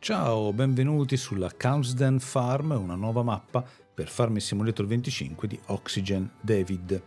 Ciao, benvenuti sulla Countdown Farm, una nuova mappa per Farming Simulator 25 di Oxygen David.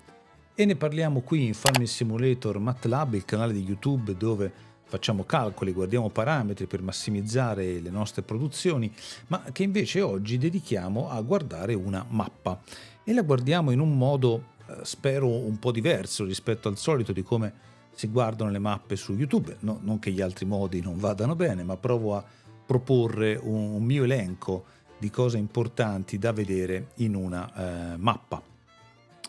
E ne parliamo qui in Farming Simulator MATLAB, il canale di YouTube dove facciamo calcoli, guardiamo parametri per massimizzare le nostre produzioni, ma che invece oggi dedichiamo a guardare una mappa. E la guardiamo in un modo, spero, un po' diverso rispetto al solito di come si guardano le mappe su YouTube. No, non che gli altri modi non vadano bene, ma provo a proporre un mio elenco di cose importanti da vedere in una mappa.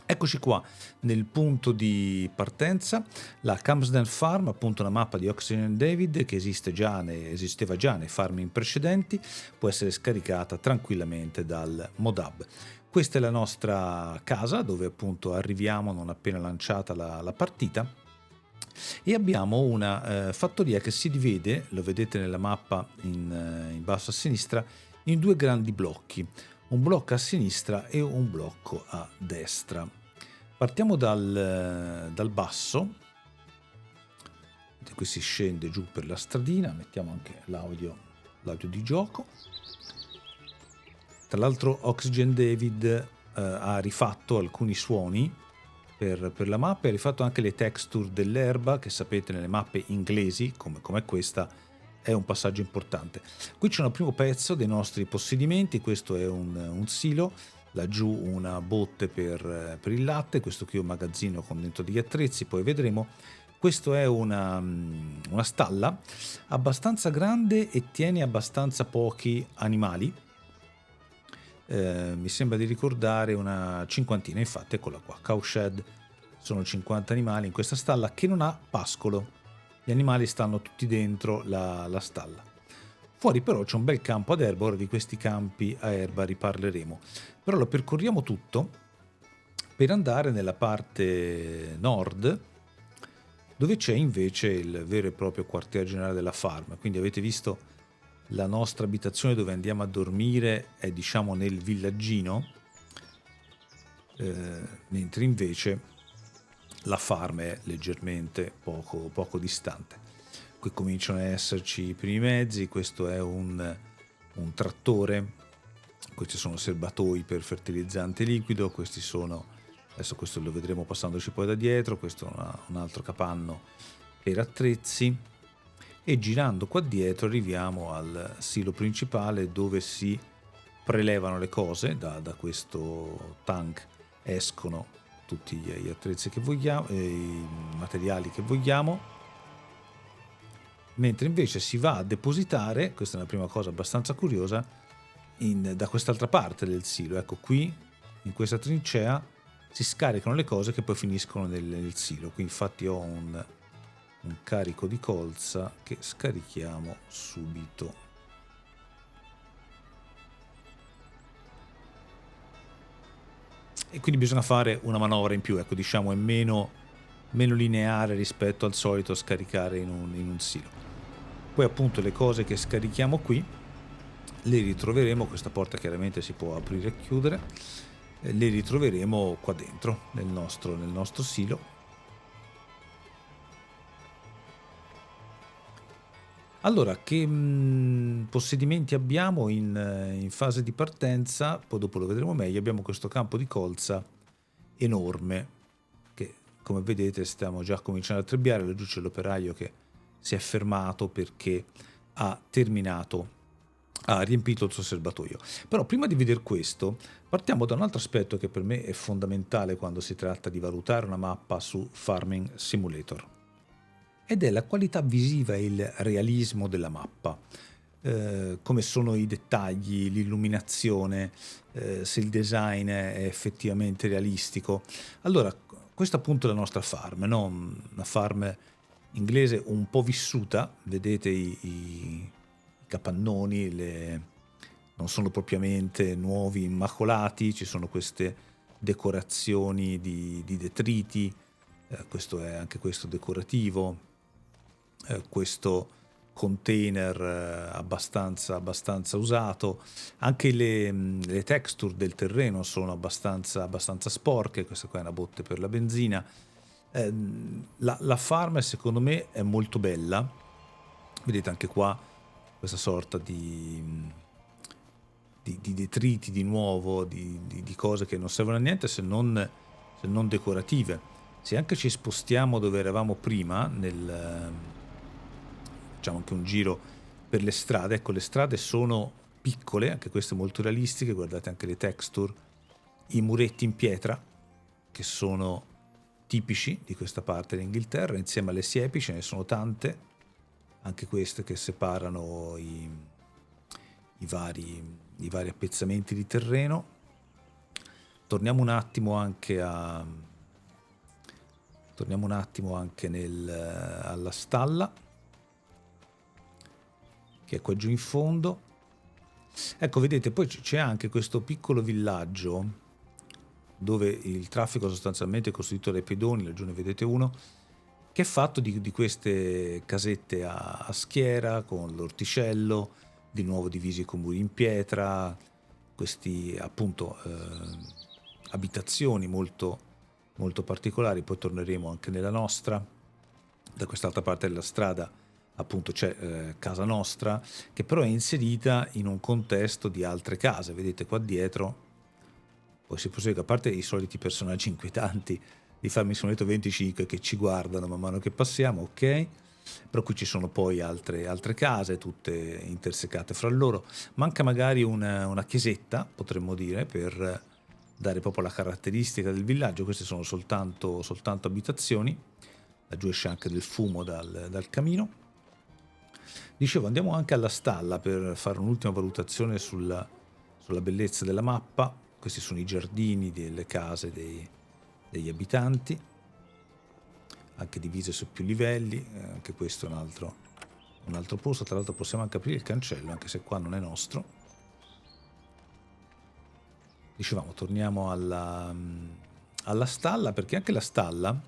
Eccoci qua nel punto di partenza, la Camsden Farm, appunto una mappa di Oxygen David che esisteva già nei farming precedenti, può essere scaricata tranquillamente dal ModHub. Questa è la nostra casa dove appunto arriviamo non appena lanciata la partita. E abbiamo una fattoria che si divide, lo vedete nella mappa in basso a sinistra, in due grandi blocchi, un blocco a sinistra e un blocco a destra. Partiamo dal basso, qui si scende giù per la stradina, mettiamo anche l'audio di gioco. Tra l'altro Oxygen David ha rifatto alcuni suoni per la mappa, e ha rifatto anche le texture dell'erba, che sapete nelle mappe inglesi come questa è un passaggio importante. Qui c'è un primo pezzo dei nostri possedimenti, questo è un silo, laggiù una botte per il latte, questo qui è un magazzino con dentro degli attrezzi, poi vedremo. Questo è una stalla abbastanza grande e tiene abbastanza pochi animali. Mi sembra di ricordare una cinquantina, infatti eccola qua, cowshed, sono 50 animali in questa stalla che non ha pascolo, gli animali stanno tutti dentro la stalla. Fuori però c'è un bel campo ad erba, ora di questi campi a erba riparleremo, però lo percorriamo tutto per andare nella parte nord, dove c'è invece il vero e proprio quartier generale della farm. Quindi avete visto la nostra abitazione dove andiamo a dormire è diciamo nel villaggino, mentre invece la farm è leggermente poco distante. Qui cominciano ad esserci i primi mezzi, questo è un trattore, questi sono serbatoi per fertilizzante liquido, questi sono, adesso questo lo vedremo passandoci poi da dietro, questo è un altro capanno per attrezzi. E girando qua dietro arriviamo al silo principale dove si prelevano le cose, da questo tank escono tutti gli attrezzi che vogliamo, i materiali che vogliamo, mentre invece si va a depositare, questa è una prima cosa abbastanza curiosa, da quest'altra parte del silo. Ecco, qui in questa trincea si scaricano le cose che poi finiscono nel silo. Qui infatti ho un carico di colza che scarichiamo subito. E quindi bisogna fare una manovra in più, ecco, diciamo è meno lineare rispetto al solito scaricare in un silo. Poi appunto le cose che scarichiamo qui le ritroveremo, questa porta chiaramente si può aprire e chiudere, le ritroveremo qua dentro nel nostro silo. Allora, che possedimenti abbiamo in fase di partenza? Poi dopo lo vedremo meglio. Abbiamo questo campo di colza enorme che, come vedete, stiamo già cominciando a trebbiare. Laggiù c'è l'operaio che si è fermato perché ha riempito il suo serbatoio. Però prima di vedere questo, partiamo da un altro aspetto che per me è fondamentale quando si tratta di valutare una mappa su Farming Simulator. Ed è la qualità visiva e il realismo della mappa, come sono i dettagli, l'illuminazione, se il design è effettivamente realistico. Allora, questa appunto è la nostra farm, no? Una farm inglese un po' vissuta, vedete i capannoni, non sono propriamente nuovi, immacolati, ci sono queste decorazioni di detriti, anche questo decorativo. Questo container abbastanza usato, anche le texture del terreno sono abbastanza sporche, questa qua è una botte per la benzina. La farm secondo me è molto bella, vedete anche qua questa sorta di detriti di nuovo, di cose che non servono a niente se non decorative. Se anche ci spostiamo dove eravamo prima, facciamo anche un giro per le strade, ecco, le strade sono piccole, anche queste molto realistiche, guardate anche le texture, i muretti in pietra, che sono tipici di questa parte d'Inghilterra, insieme alle siepi ce ne sono tante, anche queste che separano i vari appezzamenti di terreno. Torniamo un attimo anche alla stalla, che è qua giù in fondo. Ecco, vedete, poi c'è anche questo piccolo villaggio dove il traffico sostanzialmente è costituito dai pedoni, laggiù ne vedete uno, che è fatto di queste casette a schiera con l'orticello, di nuovo divisi con muri in pietra, questi appunto abitazioni molto, molto particolari. Poi torneremo anche nella nostra. Da quest'altra parte della strada appunto c'è casa nostra, che però è inserita in un contesto di altre case, vedete qua dietro. Poi si prosegue, a parte i soliti personaggi inquietanti di Farming Simulator 25 che ci guardano man mano che passiamo, ok? Però qui ci sono poi altre case, tutte intersecate fra loro. Manca magari una chiesetta, potremmo dire, per dare proprio la caratteristica del villaggio. Queste sono soltanto abitazioni. Laggiù esce anche del fumo dal camino. Dicevo, andiamo anche alla stalla per fare un'ultima valutazione sulla bellezza della mappa. Questi sono i giardini delle case degli abitanti, anche divise su più livelli. Anche questo è un altro posto. Tra l'altro possiamo anche aprire il cancello, anche se qua non è nostro. Dicevamo, torniamo alla stalla, perché anche la stalla,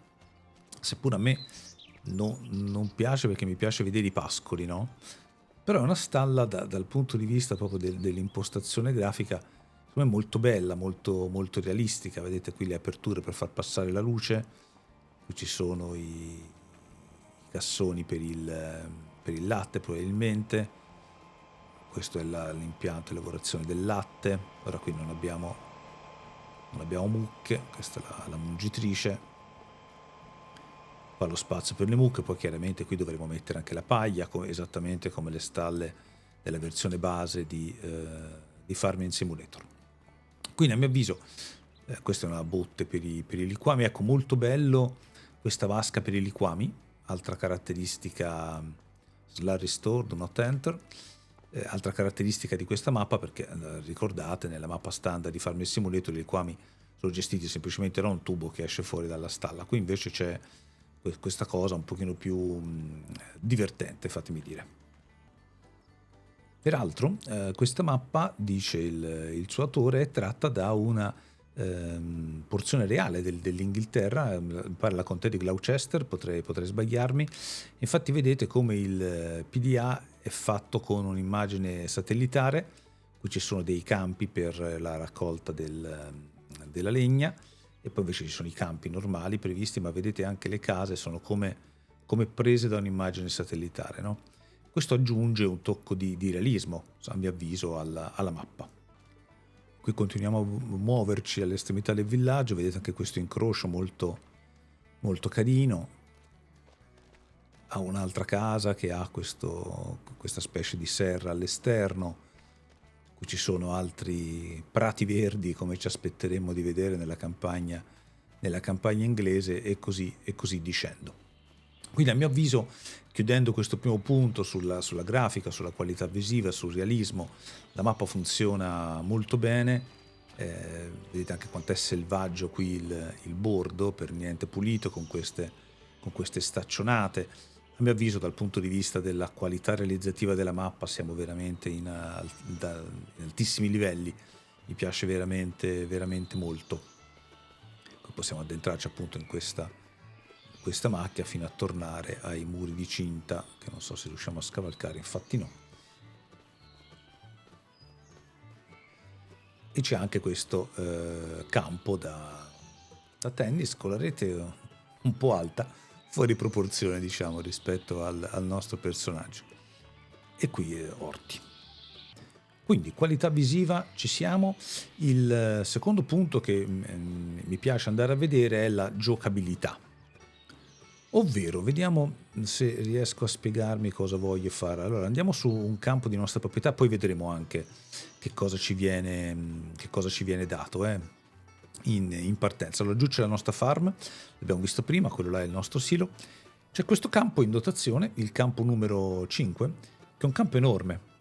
seppur a me non piace, perché mi piace vedere i pascoli, no? Però è una stalla dal punto di vista proprio dell'impostazione grafica, secondo me molto bella, molto, molto realistica. Vedete qui le aperture per far passare la luce, qui ci sono i cassoni per il latte probabilmente. Questo è l'impianto di lavorazione del latte. Ora qui non abbiamo mucche, questa è la mungitrice. Qua lo spazio per le mucche, poi chiaramente qui dovremo mettere anche la paglia, esattamente come le stalle della versione base di Farming Simulator. Quindi a mio avviso questa è una botte per i liquami. Ecco, molto bello questa vasca per i liquami, altra caratteristica Slurry Store, Do Not Enter. Altra caratteristica di questa mappa, perché ricordate, nella mappa standard di Farming Simulator i liquami sono gestiti semplicemente da un tubo che esce fuori dalla stalla. Qui invece c'è questa cosa un pochino più divertente, fatemi dire. Peraltro questa mappa, dice il suo autore, è tratta da una porzione reale dell'Inghilterra, mi pare la contea di Gloucester, potrei sbagliarmi. Infatti vedete come il PDA è fatto con un'immagine satellitare. Qui ci sono dei campi per la raccolta della legna, e poi invece ci sono i campi normali previsti, ma vedete anche le case sono come prese da un'immagine satellitare, no? Questo aggiunge un tocco di realismo, a mio avviso, alla mappa. Qui continuiamo a muoverci all'estremità del villaggio, vedete anche questo incrocio molto, molto carino. Ha un'altra casa che ha questa specie di serra all'esterno. Qui ci sono altri prati verdi, come ci aspetteremmo di vedere nella campagna inglese, e così dicendo. Quindi a mio avviso, chiudendo questo primo punto sulla grafica, sulla qualità visiva, sul realismo, la mappa funziona molto bene. Vedete anche quanto è selvaggio qui il bordo, per niente pulito, con queste staccionate. A mio avviso, dal punto di vista della qualità realizzativa della mappa, siamo veramente in altissimi livelli. Mi piace veramente, veramente molto. Poi possiamo addentrarci appunto in questa macchia fino a tornare ai muri di cinta, che non so se riusciamo a scavalcare, infatti no. E c'è anche questo campo da tennis con la rete un po' alta, fuori proporzione, diciamo, rispetto al nostro personaggio. e qui orti. Quindi qualità visiva ci siamo. Il secondo punto che mi piace andare a vedere è la giocabilità. Ovvero, vediamo se riesco a spiegarmi cosa voglio fare. Allora, andiamo su un campo di nostra proprietà, poi vedremo anche che cosa ci viene dato in partenza. Allora, giù c'è la nostra farm, l'abbiamo visto prima, quello là è il nostro silo. C'è questo campo in dotazione, il campo numero 5, che è un campo enorme,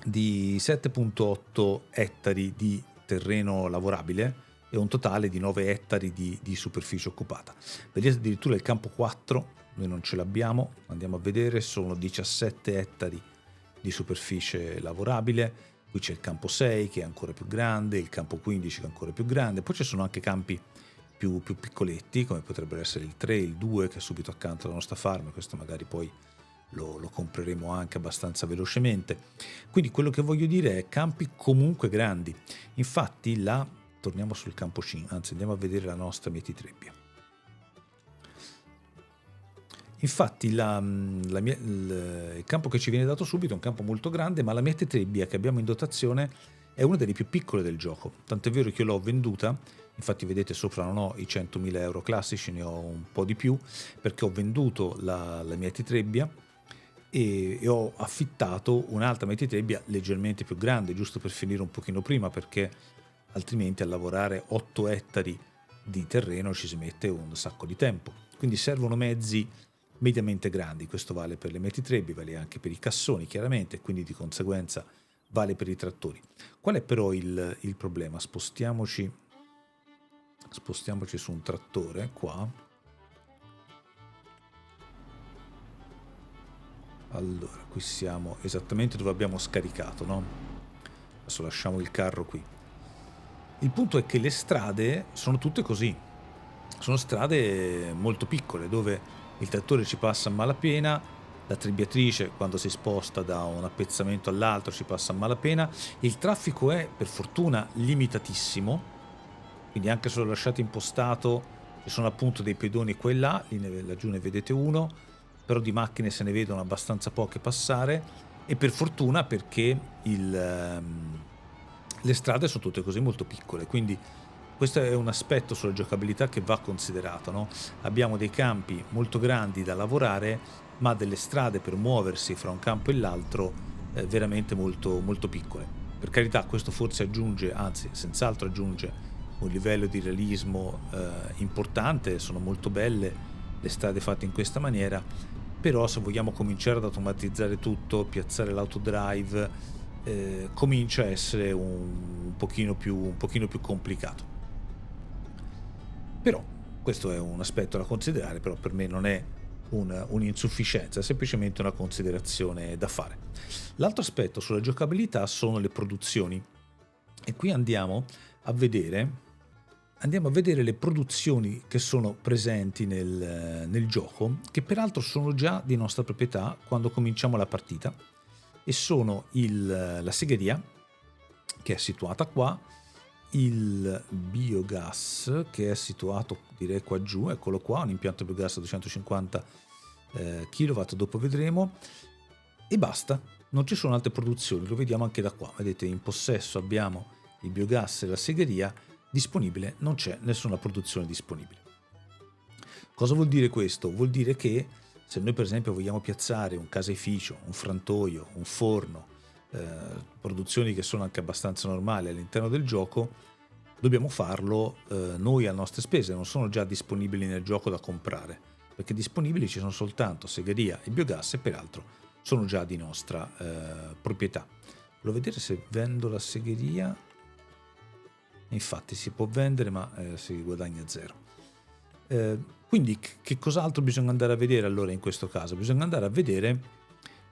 di 7,8 ettari di terreno lavorabile e un totale di 9 ettari di superficie occupata. Vedete addirittura il campo 4, noi non ce l'abbiamo, andiamo a vedere, sono 17 ettari di superficie lavorabile. Qui c'è il campo 6 che è ancora più grande, il campo 15 che è ancora più grande, poi ci sono anche campi più piccoletti, come potrebbero essere il 3, il 2 che è subito accanto alla nostra farm, questo magari poi lo compreremo anche abbastanza velocemente. Quindi quello che voglio dire è campi comunque grandi. Infatti torniamo sul campo 5, anzi andiamo a vedere la nostra mietitrebbia. Infatti il campo che ci viene dato subito è un campo molto grande, ma la mietitrebbia che abbiamo in dotazione è una delle più piccole del gioco. Tant'è vero che io l'ho venduta, infatti vedete sopra non ho i 100.000 euro classici, ne ho un po' di più, perché ho venduto la mietitrebbia e ho affittato un'altra mietitrebbia leggermente più grande, giusto per finire un pochino prima, perché altrimenti a lavorare 8 ettari di terreno ci si mette un sacco di tempo. Quindi servono mezzi mediamente grandi, questo vale per le mietitrebbie, vale anche per i cassoni chiaramente, quindi di conseguenza vale per i trattori. Qual è però il problema? Spostiamoci su un trattore qua. Allora, qui siamo esattamente dove abbiamo scaricato, no? Adesso lasciamo il carro qui. Il punto è che le strade sono tutte così, sono strade molto piccole dove il trattore ci passa a malapena, la trebbiatrice quando si sposta da un appezzamento all'altro ci passa a malapena, il traffico è per fortuna limitatissimo, quindi anche se l'ho lasciato impostato ci sono appunto dei pedoni qua e là, laggiù ne vedete uno, però di macchine se ne vedono abbastanza poche passare e per fortuna perché le strade sono tutte così molto piccole, quindi questo è un aspetto sulla giocabilità che va considerato, no? Abbiamo dei campi molto grandi da lavorare, ma delle strade per muoversi fra un campo e l'altro veramente molto, molto piccole. Per carità, questo forse aggiunge, anzi senz'altro aggiunge un livello di realismo importante, sono molto belle le strade fatte in questa maniera, però se vogliamo cominciare ad automatizzare tutto, piazzare l'autodrive, comincia a essere un pochino più complicato. Però questo è un aspetto da considerare, però per me non è un'insufficienza, è semplicemente una considerazione da fare. L'altro aspetto sulla giocabilità sono le produzioni e qui andiamo a vedere le produzioni che sono presenti nel gioco, che peraltro sono già di nostra proprietà quando cominciamo la partita, e sono la segheria, che è situata qua, il biogas, che è situato direi qua giù, eccolo qua, un impianto biogas a 250 kW, dopo vedremo, e basta, non ci sono altre produzioni, lo vediamo anche da qua, vedete in possesso abbiamo il biogas e la segheria, disponibile non c'è nessuna produzione disponibile. Cosa vuol dire questo? Vuol dire che se noi per esempio vogliamo piazzare un caseificio, un frantoio, un forno, produzioni che sono anche abbastanza normali all'interno del gioco, dobbiamo farlo noi a nostre spese, non sono già disponibili nel gioco da comprare, perché disponibili ci sono soltanto segheria e biogas e peraltro sono già di nostra proprietà. Volevo vedere se vendo la segheria, infatti si può vendere ma si guadagna zero. Quindi che cos'altro bisogna andare a vedere allora in questo caso? Bisogna andare a vedere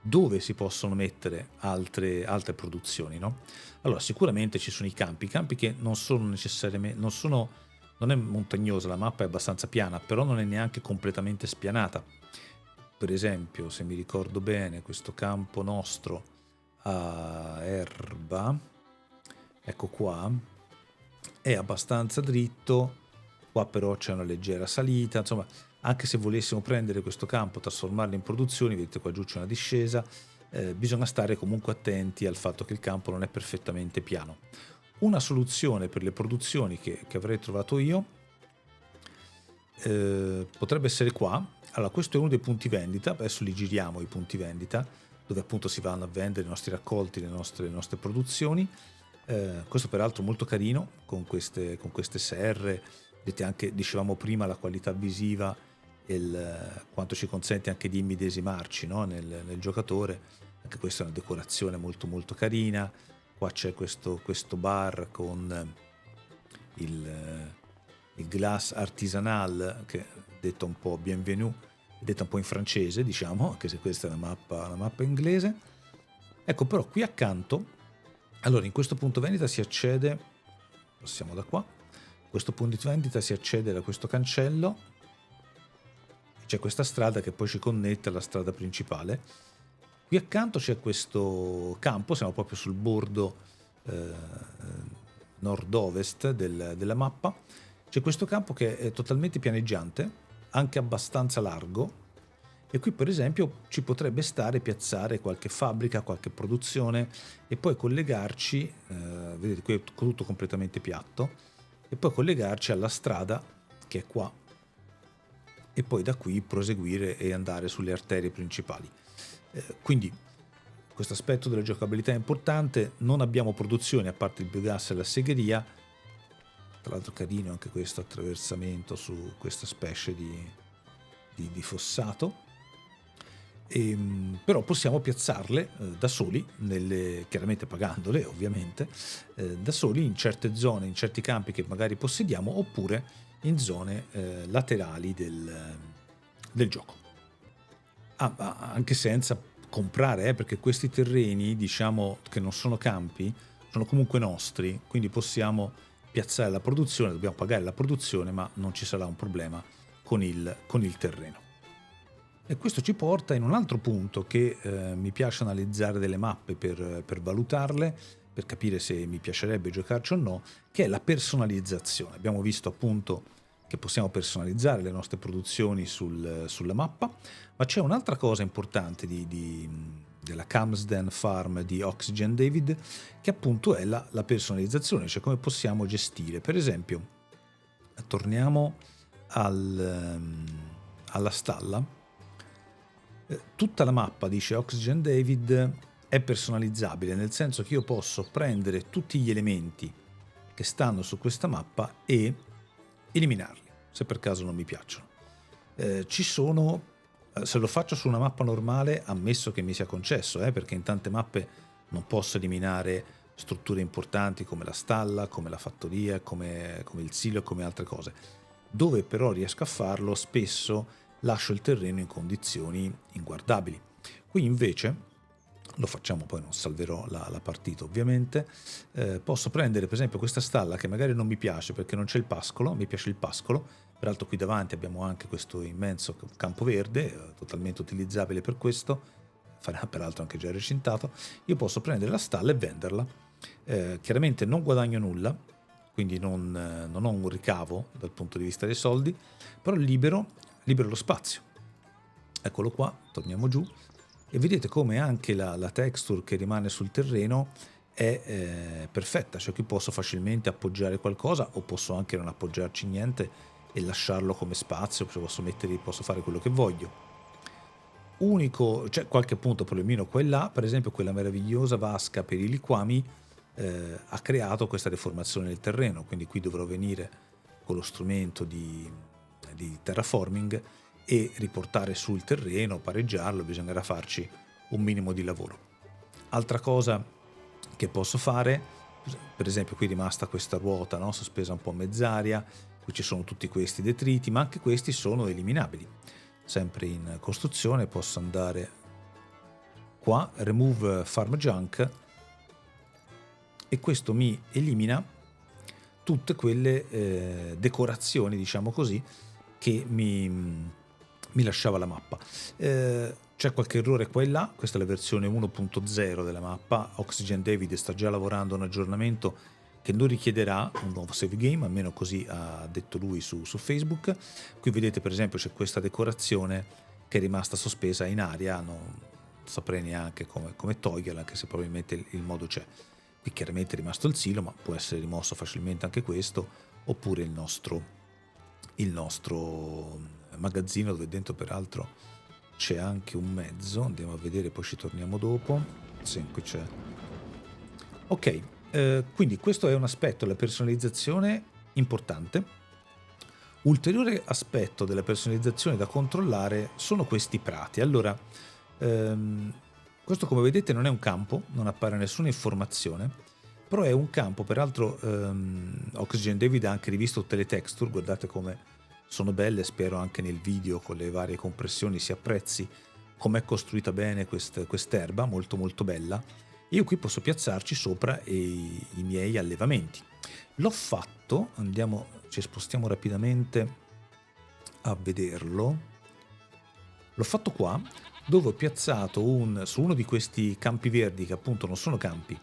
dove si possono mettere altre produzioni, no? Allora sicuramente ci sono i campi che non sono necessariamente, non è montagnosa, la mappa è abbastanza piana, però non è neanche completamente spianata. Per esempio, se mi ricordo bene, questo campo nostro a Erba, ecco qua, è abbastanza dritto, qua però c'è una leggera salita, insomma, anche se volessimo prendere questo campo, trasformarlo in produzioni, vedete qua giù c'è una discesa, bisogna stare comunque attenti al fatto che il campo non è perfettamente piano. Una soluzione per le produzioni che avrei trovato io potrebbe essere qua. Allora, questo è uno dei punti vendita, adesso li giriamo i punti vendita, dove appunto si vanno a vendere i nostri raccolti, le nostre produzioni. Questo peraltro molto carino, con queste serre, vedete anche, dicevamo prima, la qualità visiva e quanto ci consente anche di immedesimarci, no? nel giocatore. Anche questa è una decorazione molto molto carina. Qua c'è questo bar con il glace artisanal, che detto un po' bienvenue, detta un po' in francese, diciamo, anche se questa è una mappa inglese. Ecco, però qui accanto, allora in questo punto vendita si accede, passiamo da qua, in questo punto vendita si accede da questo cancello, c'è questa strada che poi ci connette alla strada principale. Qui accanto c'è questo campo, siamo proprio sul bordo nord-ovest della mappa. C'è questo campo che è totalmente pianeggiante, anche abbastanza largo, e qui per esempio ci potrebbe stare piazzare qualche fabbrica, qualche produzione e poi collegarci, vedete qui è tutto completamente piatto, e poi collegarci alla strada che è qua e poi da qui proseguire e andare sulle arterie principali. Quindi questo aspetto della giocabilità è importante. Non abbiamo produzioni a parte il biogas e la segheria. Tra l'altro carino anche questo attraversamento su questa specie di fossato. Però possiamo piazzarle da soli, chiaramente pagandole ovviamente, da soli in certe zone, in certi campi che magari possediamo, oppure in zone laterali del gioco. Anche senza comprare, perché questi terreni, diciamo che non sono campi, sono comunque nostri, quindi possiamo piazzare la produzione, dobbiamo pagare la produzione, ma non ci sarà un problema con il terreno. E questo ci porta in un altro punto che mi piace analizzare delle mappe per valutarle, per capire se mi piacerebbe giocarci o no, che è la personalizzazione. Abbiamo visto appunto che possiamo personalizzare le nostre produzioni sulla mappa, ma c'è un'altra cosa importante della Camsden Farm di Oxygen David, che appunto è la personalizzazione, cioè come possiamo gestire. Per esempio, torniamo alla stalla. Tutta la mappa, dice Oxygen David, è personalizzabile, nel senso che io posso prendere tutti gli elementi che stanno su questa mappa e eliminarli, se per caso non mi piacciono. Ci sono, se lo faccio su una mappa normale, ammesso che mi sia concesso, perché in tante mappe non posso eliminare strutture importanti come la stalla, come la fattoria, come il silo, come altre cose. Dove però riesco a farlo, spesso lascio il terreno in condizioni inguardabili. Qui invece lo facciamo, poi non salverò la partita ovviamente, posso prendere per esempio questa stalla che magari non mi piace perché non c'è il pascolo, mi piace il pascolo, peraltro qui davanti abbiamo anche questo immenso campo verde, totalmente utilizzabile per questo, farà peraltro anche già recintato. Io posso prendere la stalla e venderla, chiaramente non guadagno nulla, quindi non ho un ricavo dal punto di vista dei soldi, però libero lo spazio. Eccolo qua, torniamo giù, e vedete come anche la texture che rimane sul terreno è perfetta, cioè qui posso facilmente appoggiare qualcosa o posso anche non appoggiarci niente e lasciarlo come spazio, posso fare quello che voglio. C'è qualche punto problemino qua e là, per esempio quella meravigliosa vasca per i liquami ha creato questa deformazione del terreno, quindi qui dovrò venire con lo strumento di terraforming e riportare sul terreno, pareggiarlo, bisognerà farci un minimo di lavoro. Altra cosa che posso fare, per esempio qui è rimasta questa ruota, no? Sospesa un po' a mezz'aria, qui ci sono tutti questi detriti, ma anche questi sono eliminabili. Sempre in costruzione posso andare qua, remove farm junk, e questo mi elimina tutte quelle decorazioni, diciamo così, che mi lasciava la mappa. C'è qualche errore qua e là, questa è la versione 1.0 della mappa. Oxygen David sta già lavorando a un aggiornamento che non richiederà un nuovo save game, almeno così ha detto lui su Facebook. Qui vedete per esempio c'è questa decorazione che è rimasta sospesa in aria, saprei neanche come toglierla, anche se probabilmente il modo c'è. Qui chiaramente è rimasto il silo, ma può essere rimosso facilmente anche questo, oppure il nostro magazzino, dove dentro peraltro c'è anche un mezzo. Andiamo a vedere, poi ci torniamo dopo. Sì, qui c'è. Ok, quindi questo è un aspetto della personalizzazione importante. Ulteriore aspetto della personalizzazione da controllare sono questi prati. Allora, questo come vedete non è un campo, non appare nessuna informazione, però è un campo. Peraltro Oxygen David ha anche rivisto tutte le texture, guardate come sono belle, spero anche nel video con le varie compressioni si apprezzi com'è costruita bene quest'erba, molto molto bella. Io qui posso piazzarci sopra i miei allevamenti. L'ho fatto, ci spostiamo rapidamente a vederlo. L'ho fatto qua, dove ho piazzato su uno di questi campi verdi, che appunto non sono campi,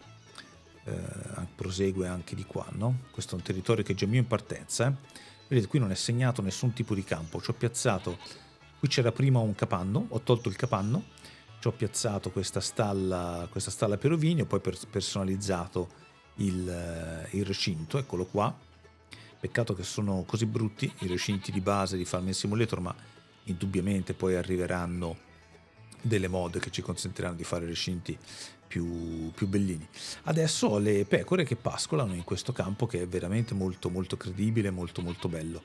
prosegue anche di qua, no? Questo è un territorio che è già mio in partenza. Vedete, qui non è segnato nessun tipo di campo. Ci ho piazzato, qui c'era prima un capanno, ho tolto il capanno, ci ho piazzato questa stalla per ovini, ho poi personalizzato il recinto, eccolo qua. Peccato che sono così brutti i recinti di base di Farming Simulator, ma indubbiamente poi arriveranno delle mod che ci consentiranno di fare recinti più bellini. Adesso ho le pecore che pascolano in questo campo, che è veramente molto molto credibile, molto molto bello.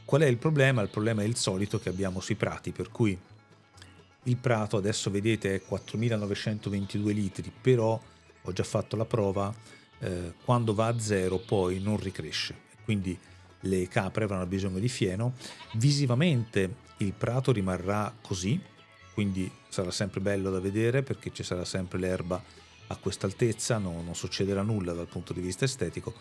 Qual è il problema? Il problema è il solito che abbiamo sui prati, per cui il prato adesso vedete è 4.922 litri, però ho già fatto la prova, quando va a zero poi non ricresce, quindi le capre avranno bisogno di fieno. Visivamente il prato rimarrà così, quindi sarà sempre bello da vedere perché ci sarà sempre l'erba a questa altezza, non succederà nulla dal punto di vista estetico,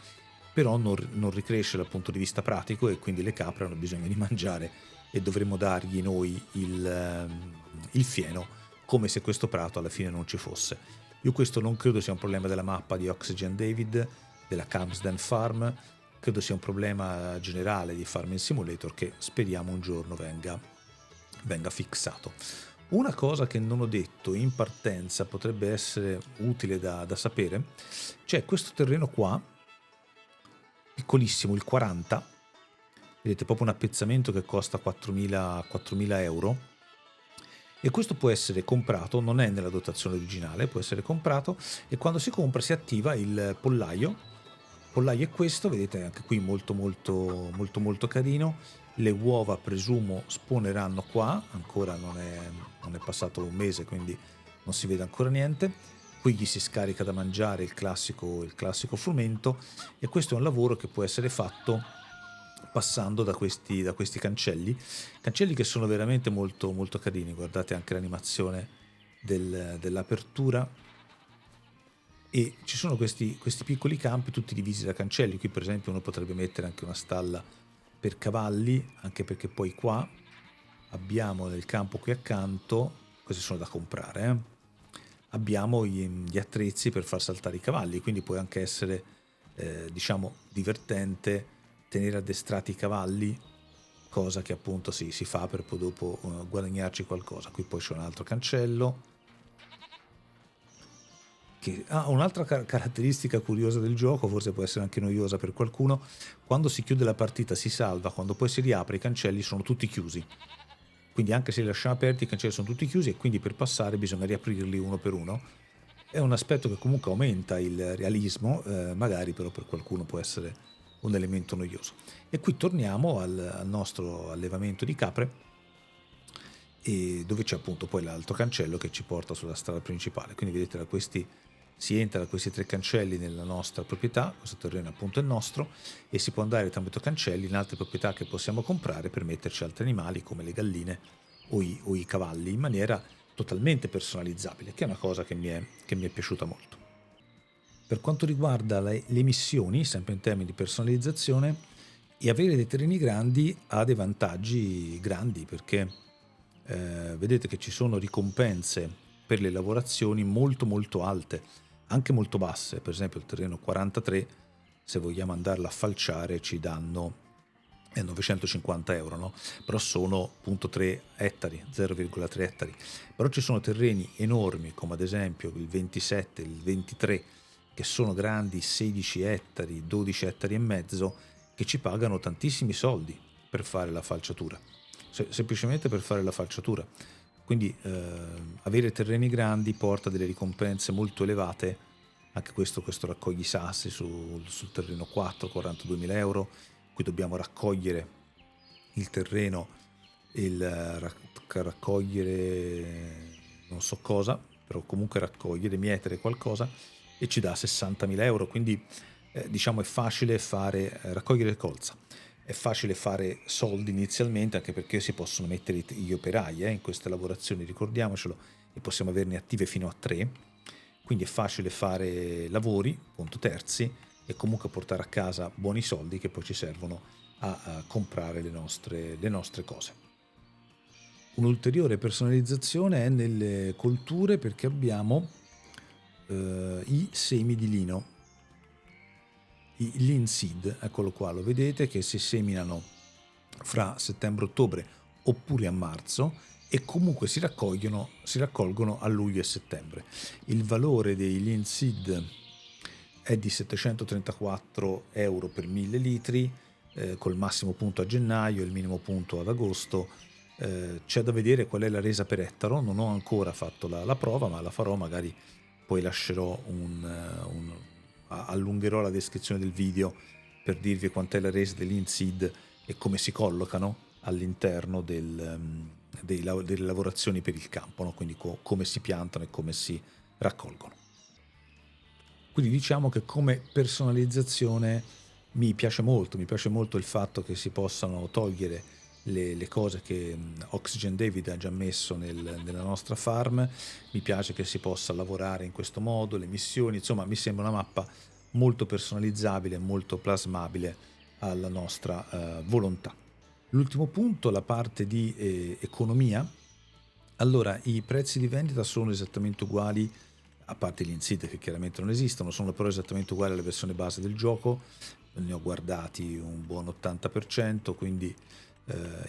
però non ricresce dal punto di vista pratico, e quindi le capre hanno bisogno di mangiare e dovremo dargli noi il fieno, come se questo prato alla fine non ci fosse. Io questo non credo sia un problema della mappa di Oxygen David, della Camsden Farm, credo sia un problema generale di Farming Simulator che speriamo un giorno venga fissato. Una cosa che non ho detto in partenza, potrebbe essere utile da sapere, c'è questo terreno qua, piccolissimo, il 40, vedete, proprio un appezzamento che costa 4.000 euro, e questo può essere comprato, non è nella dotazione originale, può essere comprato, e quando si compra si attiva il pollaio. Il pollaio è questo, vedete anche qui molto molto molto molto carino. Le uova presumo spawneranno qua, ancora non è passato un mese, quindi non si vede ancora niente. Qui gli si scarica da mangiare il classico frumento, e questo è un lavoro che può essere fatto passando da questi cancelli che sono veramente molto molto carini. Guardate anche l'animazione dell'apertura, e ci sono questi piccoli campi tutti divisi da cancelli. Qui per esempio uno potrebbe mettere anche una stalla per cavalli, anche perché poi qua abbiamo nel campo qui accanto, questi sono da comprare, abbiamo gli attrezzi per far saltare i cavalli, quindi può anche essere diciamo divertente tenere addestrati i cavalli, cosa che appunto si fa per poi dopo guadagnarci qualcosa. Qui poi c'è un altro cancello che ha un'altra caratteristica curiosa del gioco, forse può essere anche noiosa per qualcuno: quando si chiude la partita si salva, quando poi si riapre i cancelli sono tutti chiusi, quindi anche se li lasciamo aperti i cancelli sono tutti chiusi, e quindi per passare bisogna riaprirli uno per uno. È un aspetto che comunque aumenta il realismo, magari però per qualcuno può essere un elemento noioso. E qui torniamo al nostro allevamento di capre, e dove c'è appunto poi l'altro cancello che ci porta sulla strada principale. Quindi vedete, si entra da questi 3 cancelli nella nostra proprietà, questo terreno appunto è nostro, e si può andare tramite cancelli in altre proprietà che possiamo comprare per metterci altri animali come le galline o i cavalli, in maniera totalmente personalizzabile, che è una cosa che mi è piaciuta molto. Per quanto riguarda le missioni, sempre in termini di personalizzazione, e avere dei terreni grandi ha dei vantaggi grandi, perché vedete che ci sono ricompense per le lavorazioni molto molto alte, anche molto basse. Per esempio il terreno 43, se vogliamo andarla a falciare, ci danno è 950 euro, no? Però sono appunto 3 ettari, 0,3 ettari. Però ci sono terreni enormi, come ad esempio il 27, il 23, che sono grandi 16 ettari, 12 ettari e mezzo, che ci pagano tantissimi soldi per fare la falciatura, semplicemente per fare la falciatura. Quindi avere terreni grandi porta delle ricompense molto elevate. Anche questo raccogli sassi sul terreno 4, 42.000 euro. Qui dobbiamo raccogliere il terreno, raccogliere non so cosa, però comunque raccogliere, mietere qualcosa, e ci dà 60.000 euro. Quindi diciamo è facile fare, raccogliere colza. È facile fare soldi inizialmente, anche perché si possono mettere gli operai in queste lavorazioni, ricordiamocelo, e possiamo averne attive fino a 3. Quindi è facile fare lavori, conto terzi, e comunque portare a casa buoni soldi che poi ci servono a comprare le nostre cose. Un'ulteriore personalizzazione è nelle colture, perché abbiamo i semi di lino, i linseed, eccolo qua, lo vedete che si seminano fra settembre-ottobre oppure a marzo, e comunque si raccolgono a luglio e settembre. Il valore dei linseed è di 734 euro per 1000 litri, col massimo punto a gennaio e il minimo punto ad agosto. C'è da vedere qual è la resa per ettaro, non ho ancora fatto la prova, ma la farò, magari poi lascerò allungherò la descrizione del video per dirvi quant'è la resa degli linseed e come si collocano all'interno delle lavorazioni per il campo, no? Quindi come si piantano e come si raccolgono. Quindi diciamo che come personalizzazione mi piace molto il fatto che si possano togliere le cose che Oxygen David ha già messo nella nostra farm. Mi piace che si possa lavorare in questo modo, le missioni, insomma mi sembra una mappa molto personalizzabile, molto plasmabile alla nostra volontà. L'ultimo punto, la parte di economia. Allora, i prezzi di vendita sono esattamente uguali, a parte gli insid che chiaramente non esistono, sono però esattamente uguali alla versione base del gioco. Ne ho guardati un buon 80%, quindi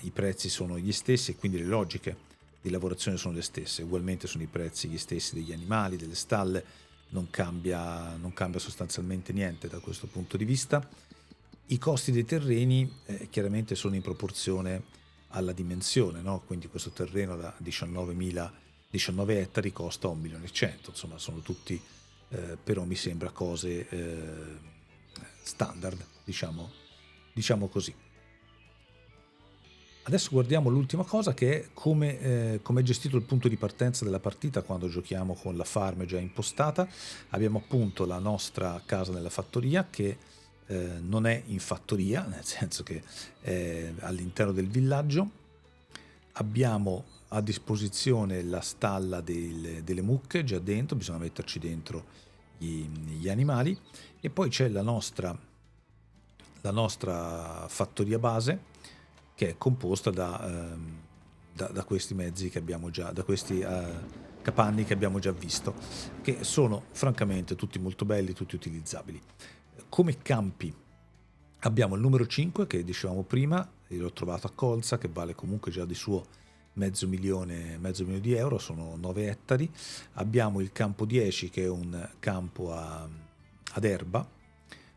i prezzi sono gli stessi e quindi le logiche di lavorazione sono le stesse. Ugualmente sono i prezzi gli stessi degli animali, delle stalle, non cambia sostanzialmente niente da questo punto di vista. I costi dei terreni chiaramente sono in proporzione alla dimensione, no? Quindi questo terreno da 19 ettari costa 1.100.000, insomma sono tutti però mi sembra cose standard, diciamo così. Adesso guardiamo l'ultima cosa, che è come è gestito il punto di partenza della partita quando giochiamo con la farm già impostata. Abbiamo appunto la nostra casa nella fattoria, che non è in fattoria, nel senso che è all'interno del villaggio. Abbiamo a disposizione la stalla delle mucche già dentro, bisogna metterci dentro gli animali, e poi c'è la nostra fattoria base, che è composta da questi mezzi che abbiamo già, da questi capanni che abbiamo già visto, che sono francamente tutti molto belli, tutti utilizzabili. Come campi abbiamo il numero 5 che dicevamo prima, l'ho trovato a Colza, che vale comunque già di suo mezzo milione di euro, sono 9 ettari. Abbiamo il campo 10 che è un campo ad erba,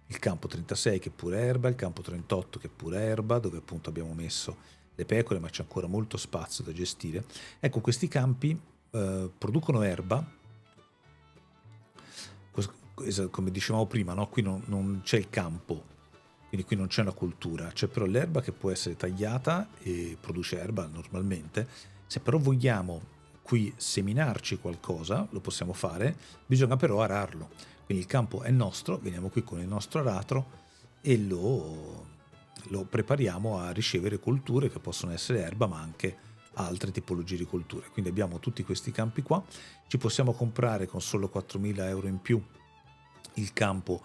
il campo 36 che è pure erba, il campo 38 che è pure erba, dove appunto abbiamo messo le pecore, ma c'è ancora molto spazio da gestire. Ecco, questi campi producono erba, come dicevamo prima, no? Qui non c'è il campo, quindi qui non c'è una cultura, c'è però l'erba che può essere tagliata e produce erba normalmente. Se però vogliamo qui seminarci qualcosa, lo possiamo fare, bisogna però ararlo. Quindi il campo è nostro, veniamo qui con il nostro aratro e lo prepariamo a ricevere colture che possono essere erba, ma anche altre tipologie di colture. Quindi abbiamo tutti questi campi qua, ci possiamo comprare con solo 4.000 euro in più il campo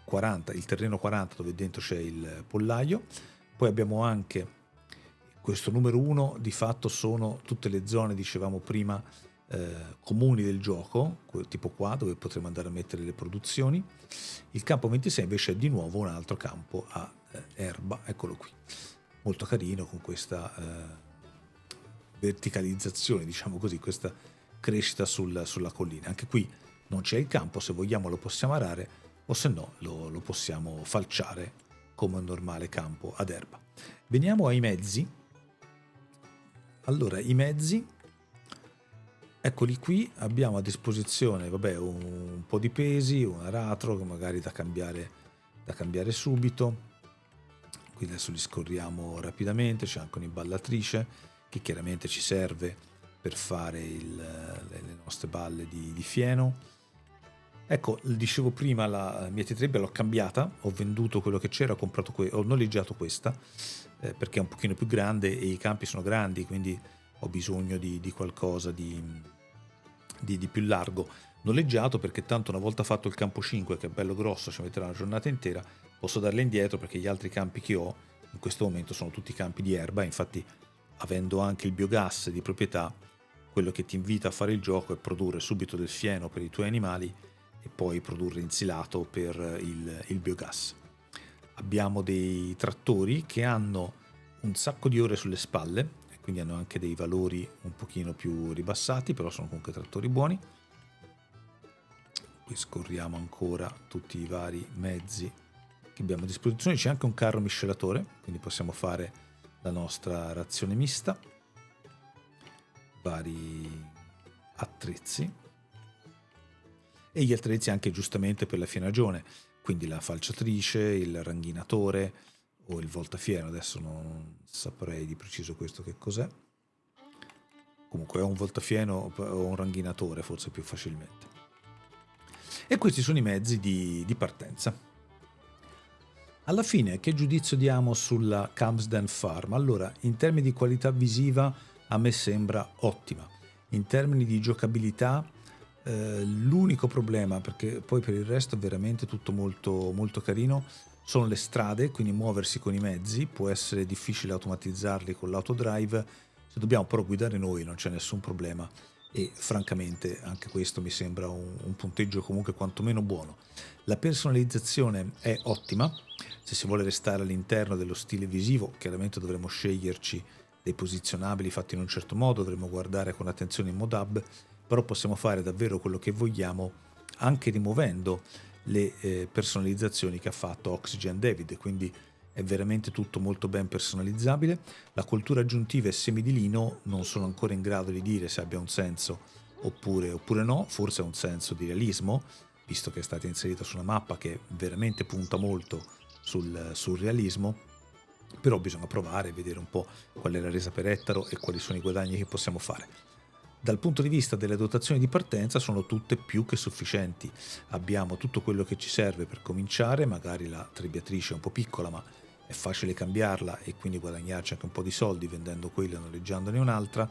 40, il terreno 40 dove dentro c'è il pollaio. Poi abbiamo anche questo numero 1, di fatto sono tutte le zone, dicevamo prima, comuni del gioco, tipo qua dove potremo andare a mettere le produzioni. Il campo 26 invece è di nuovo un altro campo a erba, eccolo qui, molto carino con questa verticalizzazione, diciamo così, questa crescita sulla collina. Anche qui non c'è il campo, se vogliamo lo possiamo arare o se no lo possiamo falciare come un normale campo ad erba. Veniamo ai mezzi. Allora, i mezzi, eccoli qui, abbiamo a disposizione un po' di pesi, un aratro magari da cambiare subito. Qui adesso li scorriamo rapidamente, c'è anche un'imballatrice che chiaramente ci serve per fare le nostre balle di fieno. Ecco, dicevo prima, la mia T3 l'ho cambiata, ho venduto quello che c'era, ho noleggiato questa perché è un pochino più grande e i campi sono grandi, quindi ho bisogno di qualcosa di più largo. Noleggiato perché tanto una volta fatto il campo 5, che è bello grosso, ci metterà una giornata intera, posso darle indietro perché gli altri campi che ho in questo momento sono tutti campi di erba. Infatti, avendo anche il biogas di proprietà, quello che ti invita a fare il gioco è produrre subito del fieno per i tuoi animali e poi produrre insilato per il biogas. Abbiamo dei trattori che hanno un sacco di ore sulle spalle e quindi hanno anche dei valori un pochino più ribassati, però sono comunque trattori buoni. Qui scorriamo ancora tutti i vari mezzi che abbiamo a disposizione. C'è anche un carro miscelatore, quindi possiamo fare la nostra razione mista, vari attrezzi e gli attrezzi anche giustamente per la fienagione, quindi la falciatrice, il ranghinatore o il voltafieno. Adesso non saprei di preciso questo che cos'è, comunque è un voltafieno o un ranghinatore forse più facilmente. E questi sono i mezzi di partenza. Alla fine, che giudizio diamo sulla Camsden Farm? Allora, in termini di qualità visiva a me sembra ottima. In termini di giocabilità, l'unico problema, perché poi per il resto è veramente tutto molto, molto carino, sono le strade, quindi muoversi con i mezzi. Può essere difficile automatizzarli con l'autodrive, se dobbiamo però guidare noi non c'è nessun problema. E francamente anche questo mi sembra un punteggio comunque quantomeno buono. La personalizzazione è ottima, se si vuole restare all'interno dello stile visivo chiaramente dovremo sceglierci dei posizionabili fatti in un certo modo, dovremo guardare con attenzione il modab, però possiamo fare davvero quello che vogliamo anche rimuovendo le personalizzazioni che ha fatto Oxygen David, quindi è veramente tutto molto ben personalizzabile. La coltura aggiuntiva e semi di lino non sono ancora in grado di dire se abbia un senso oppure no, forse ha un senso di realismo, visto che è stata inserita su una mappa che veramente punta molto sul realismo, però bisogna provare e vedere un po' qual è la resa per ettaro e quali sono i guadagni che possiamo fare. Dal punto di vista delle dotazioni di partenza sono tutte più che sufficienti, abbiamo tutto quello che ci serve per cominciare, magari la trebbiatrice è un po' piccola ma è facile cambiarla e quindi guadagnarci anche un po' di soldi vendendo quella e noleggiandone un'altra,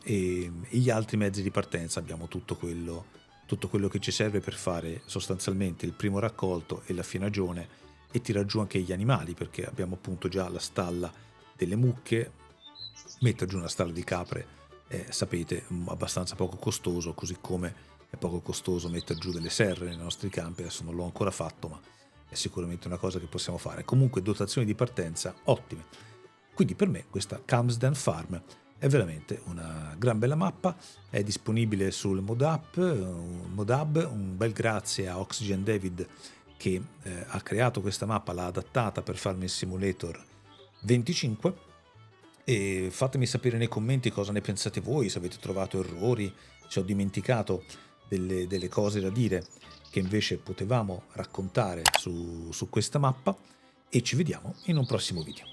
e gli altri mezzi di partenza abbiamo tutto quello che ci serve per fare sostanzialmente il primo raccolto e la fienagione e tirar giù anche gli animali, perché abbiamo appunto già la stalla delle mucche. Mettere giù una stalla di capre sapete, abbastanza poco costoso, così come è poco costoso mettere giù delle serre nei nostri campi. Adesso non l'ho ancora fatto, ma è sicuramente una cosa che possiamo fare. Comunque dotazioni di partenza ottime. Quindi per me questa Camsden Farm è veramente una gran bella mappa, è disponibile sul modab, un bel grazie a Oxygen David che ha creato questa mappa, l'ha adattata per Farming Simulator 25. E fatemi sapere nei commenti cosa ne pensate voi, se avete trovato errori, se ho dimenticato delle cose da dire che invece potevamo raccontare su questa mappa, e ci vediamo in un prossimo video.